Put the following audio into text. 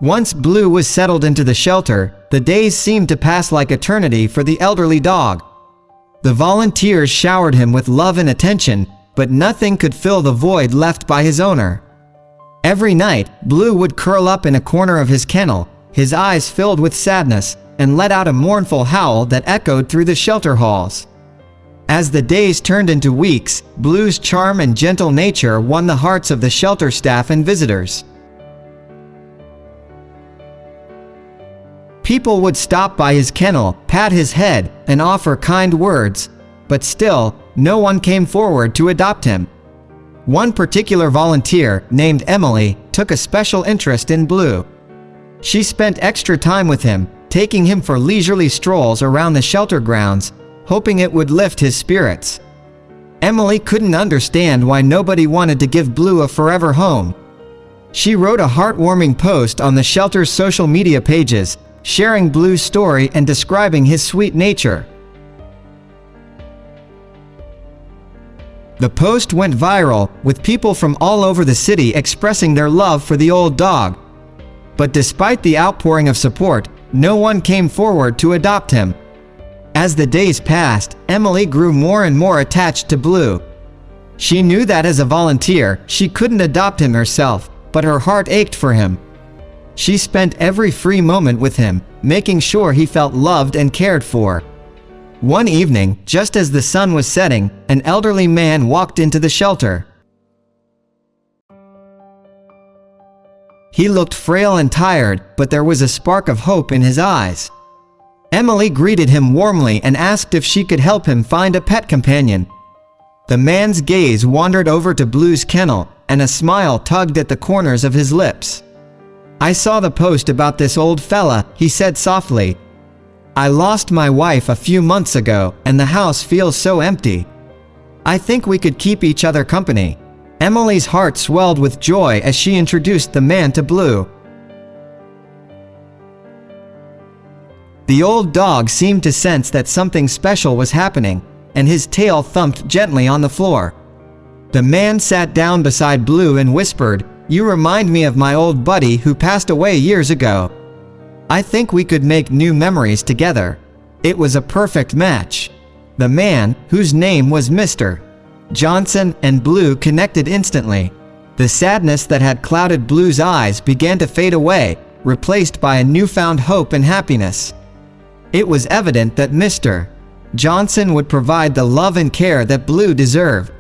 Once Blue was settled into the shelter, the days seemed to pass like eternity for the elderly dog. The volunteers showered him with love and attention, but nothing could fill the void left by his owner. Every night, Blue would curl up in a corner of his kennel, his eyes filled with sadness, and let out a mournful howl that echoed through the shelter halls. As the days turned into weeks, Blue's charm and gentle nature won the hearts of the shelter staff and visitors. People would stop by his kennel, pat his head, and offer kind words, but still, no one came forward to adopt him. One particular volunteer, named Emily, took a special interest in Blue. She spent extra time with him, taking him for leisurely strolls around the shelter grounds, hoping it would lift his spirits. Emily couldn't understand why nobody wanted to give Blue a forever home. She wrote a heartwarming post on the shelter's social media pages, sharing Blue's story and describing his sweet nature. The post went viral, with people from all over the city expressing their love for the old dog. But despite the outpouring of support, no one came forward to adopt him. As the days passed, Emily grew more and more attached to Blue. She knew that as a volunteer, she couldn't adopt him herself, but her heart ached for him. She spent every free moment with him, making sure he felt loved and cared for. One evening, just as the sun was setting, an elderly man walked into the shelter. He looked frail and tired, but there was a spark of hope in his eyes. Emily greeted him warmly and asked if she could help him find a pet companion. The man's gaze wandered over to Blue's kennel, and a smile tugged at the corners of his lips. "I saw the post about this old fella," he said softly. "I lost my wife a few months ago, and the house feels so empty. I think we could keep each other company." Emily's heart swelled with joy as she introduced the man to Blue. The old dog seemed to sense that something special was happening, and his tail thumped gently on the floor. The man sat down beside Blue and whispered, "You remind me of my old buddy who passed away years ago. I think we could make new memories together." It was a perfect match. The man, whose name was Mr. Johnson, and Blue connected instantly. The sadness that had clouded Blue's eyes began to fade away, replaced by a newfound hope and happiness. It was evident that Mr. Johnson would provide the love and care that Blue deserved.